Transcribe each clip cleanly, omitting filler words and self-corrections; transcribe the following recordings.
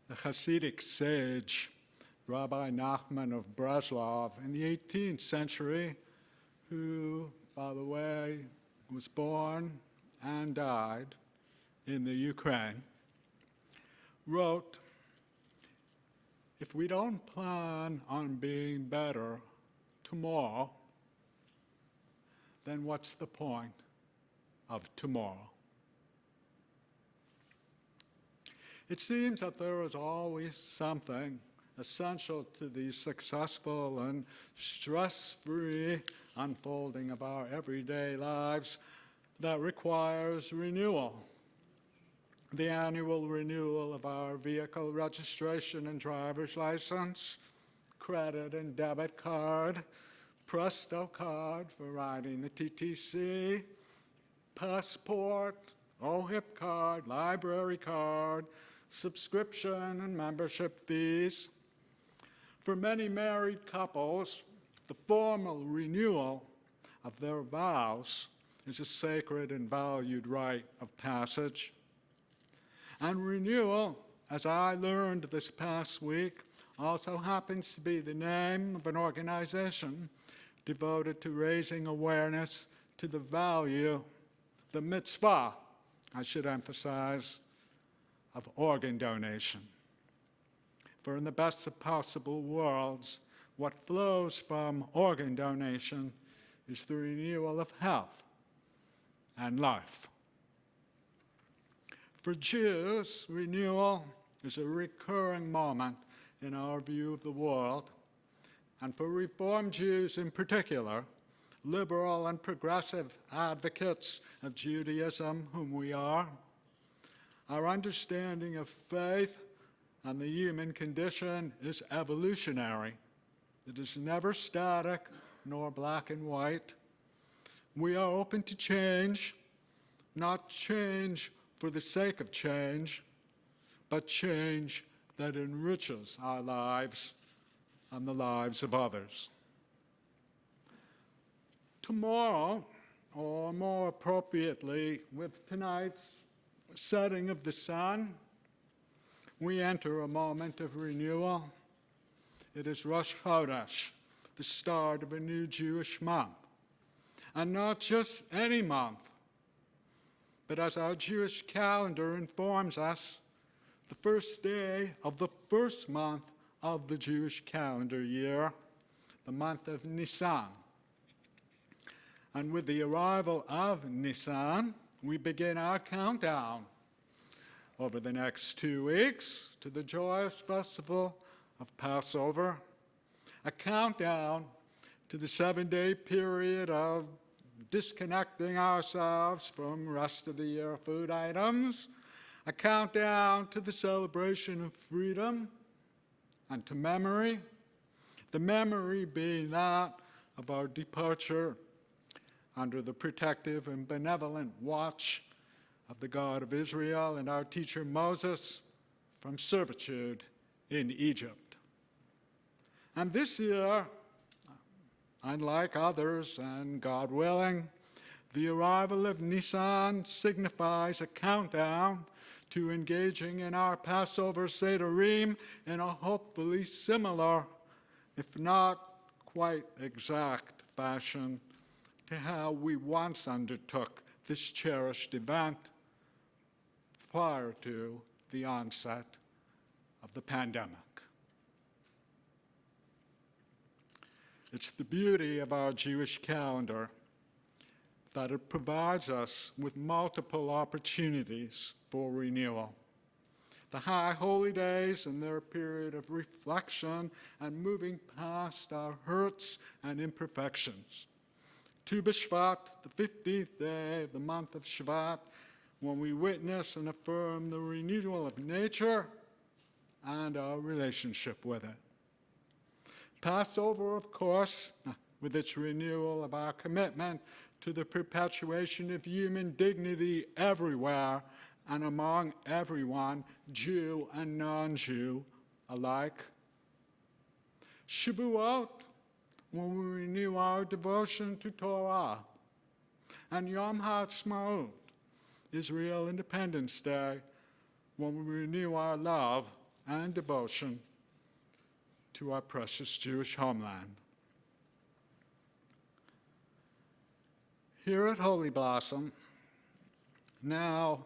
the Hasidic sage, Rabbi Nachman of Breslov in the 18th century, who, by the way, was born and died in the Ukraine, wrote, "If we don't plan on being better tomorrow, then what's the point of tomorrow?" It seems that there is always something essential to the successful and stress-free unfolding of our everyday lives that requires renewal. The annual renewal of our vehicle registration and driver's license, credit and debit card, Presto card for riding the TTC, passport, OHIP card, library card, subscription and membership fees. For many married couples, the formal renewal of their vows is a sacred and valued rite of passage. And renewal, as I learned this past week, also happens to be the name of an organization devoted to raising awareness to the value, the mitzvah, I should emphasize, of organ donation. For in the best of possible worlds, what flows from organ donation is the renewal of health and life. For Jews, renewal is a recurring moment in our view of the world, and for Reform Jews in particular, liberal and progressive advocates of Judaism, whom we are, our understanding of faith and the human condition is evolutionary. It is never static nor black and white. We are open to change, not change for the sake of change, but change that enriches our lives and the lives of others. Tomorrow, or more appropriately, with tonight's setting of the sun, we enter a moment of renewal. It is Rosh Chodesh, the start of a new Jewish month. And not just any month, but as our Jewish calendar informs us, the first day of the first month of the Jewish calendar year, the month of Nisan. And with the arrival of Nisan, we begin our countdown over the next 2 weeks to the joyous festival of Passover, a countdown to the 7-day period of disconnecting ourselves from rest of the year food items, a countdown to the celebration of freedom and to memory, the memory being that of our departure under the protective and benevolent watch of the God of Israel and our teacher Moses from servitude in Egypt. And this year, unlike others, and God willing, the arrival of Nisan signifies a countdown to engaging in our Passover Sederim in a hopefully similar, if not quite exact, fashion to how we once undertook this cherished event prior to the onset of the pandemic. It's the beauty of our Jewish calendar that it provides us with multiple opportunities for renewal. The high holy days and their period of reflection and moving past our hurts and imperfections. Tu B'Shvat, the 15th day of the month of Shabbat, when we witness and affirm the renewal of nature and our relationship with it. Passover, of course, with its renewal of our commitment to the perpetuation of human dignity everywhere and among everyone, Jew and non-Jew alike. Shavuot, when we renew our devotion to Torah, and Yom HaAtzmaut, Israel Independence Day, when we renew our love and devotion to our precious Jewish homeland. Here at Holy Blossom, now,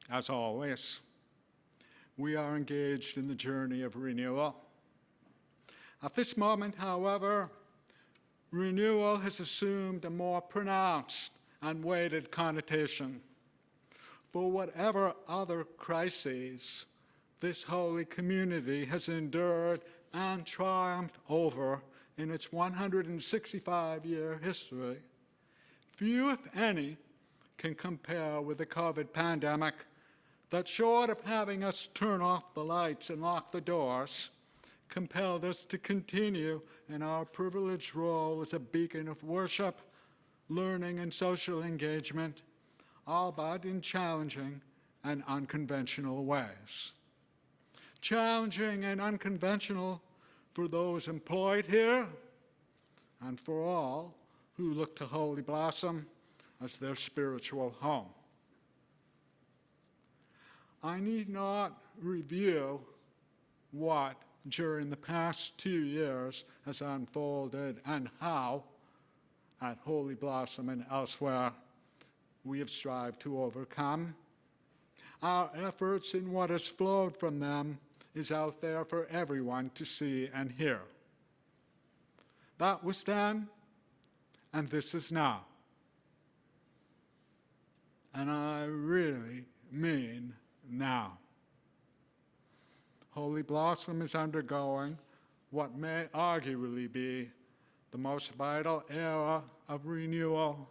as always, we are engaged in the journey of renewal. At this moment, however, renewal has assumed a more pronounced and weighted connotation. For whatever other crises this holy community has endured and triumphed over in its 165-year history, few, if any, can compare with the COVID pandemic that, short of having us turn off the lights and lock the doors, compelled us to continue in our privileged role as a beacon of worship, learning, and social engagement, albeit in challenging and unconventional ways. Challenging and unconventional for those employed here and for all who look to Holy Blossom as their spiritual home. I need not review what during the past 2 years has unfolded and how at Holy Blossom and elsewhere we have strived to overcome. Our efforts and what has flowed from them is out there for everyone to see and hear. That was then, and this is now. And I really mean now. Holy Blossom is undergoing what may arguably be the most vital era of renewal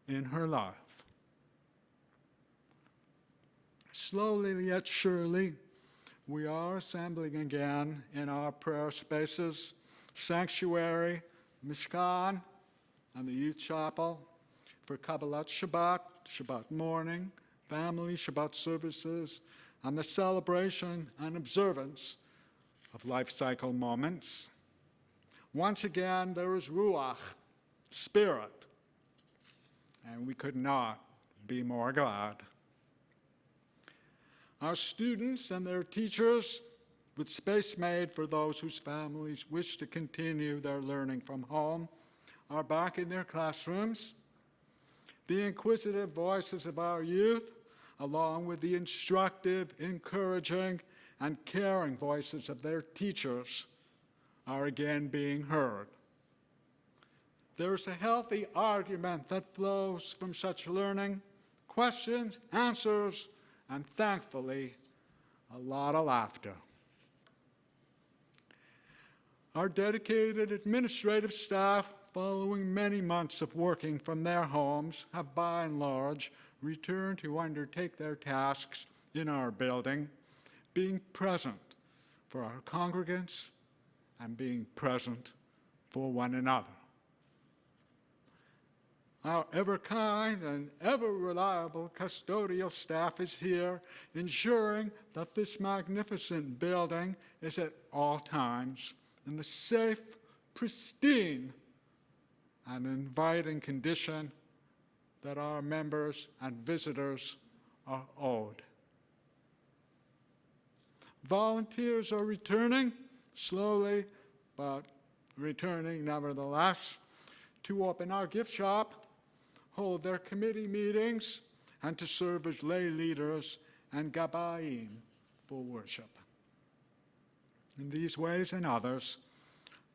in her life. Slowly yet surely, we are assembling again in our prayer spaces, sanctuary, Mishkan, and the youth chapel for Kabbalat Shabbat, Shabbat morning, family Shabbat services, and the celebration and observance of life cycle moments. Once again, there is Ruach, Spirit, and we could not be more glad. Our students and their teachers, with space made for those whose families wish to continue their learning from home, are back in their classrooms. The inquisitive voices of our youth, along with the instructive, encouraging, and caring voices of their teachers, are again being heard. There's a healthy argument that flows from such learning, questions, answers, and thankfully, a lot of laughter. Our dedicated administrative staff, following many months of working from their homes, have by and large returned to undertake their tasks in our building, being present for our congregants and being present for one another. Our ever-kind and ever-reliable custodial staff is here, ensuring that this magnificent building is at all times in the safe, pristine, and inviting condition that our members and visitors are owed. Volunteers are returning, slowly, but returning nevertheless, to open our gift shop, hold their committee meetings, and to serve as lay leaders and gabbaim for worship. In these ways and others,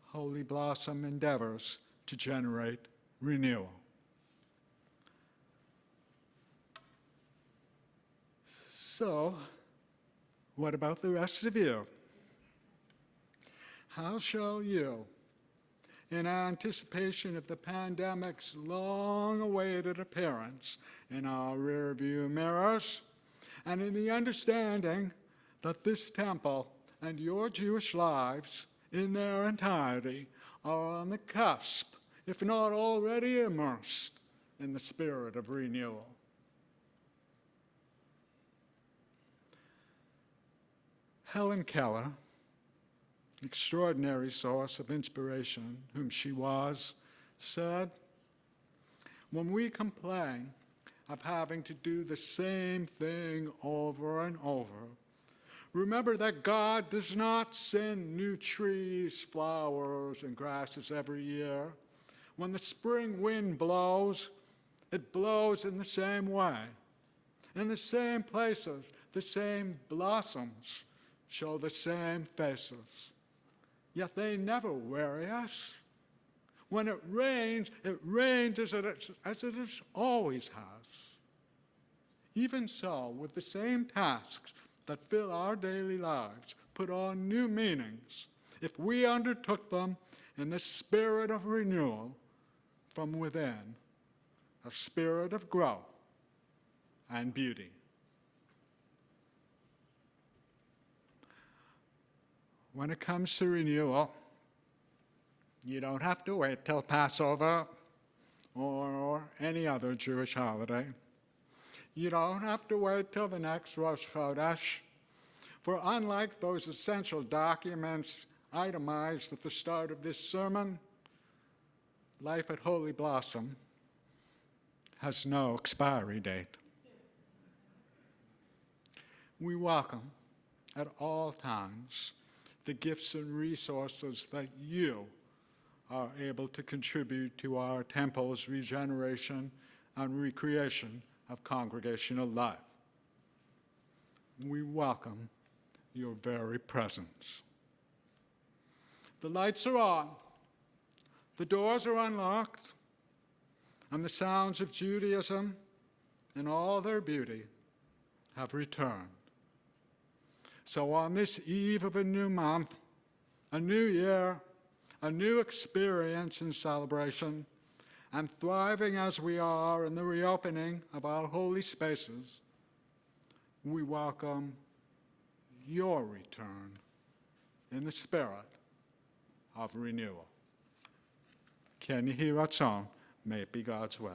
Holy Blossom endeavors to generate renewal. So, what about the rest of you? How shall you, in anticipation of the pandemic's long-awaited appearance in our rearview mirrors, and in the understanding that this temple and your Jewish lives in their entirety are on the cusp, if not already immersed, in the spirit of renewal? Helen Keller, extraordinary source of inspiration whom she was, said, "When we complain of having to do the same thing over and over, Remember that God does not send new trees, flowers, and grasses every year. When the spring wind blows, it blows in the same way. In the same places, the same blossoms show the same faces. Yet they never weary us. When it rains as it always has. Even so, with the same tasks that fill our daily lives, put on new meanings, if we undertook them in the spirit of renewal from within, a spirit of growth and beauty. When it comes to renewal, you don't have to wait till Passover or any other Jewish holiday. You don't have to wait till the next Rosh Chodesh, for unlike those essential documents itemized at the start of this sermon, life at Holy Blossom has no expiry date. We welcome at all times the gifts and resources that you are able to contribute to our temple's regeneration and recreation of congregational life. We welcome your very presence. The lights are on, the doors are unlocked, and the sounds of Judaism in all their beauty have returned. So on this eve of a new month, a new year, a new experience and celebration, and thriving as we are in the reopening of our holy spaces, we welcome your return in the spirit of renewal. Ken Yehiratzon, may it be God's will.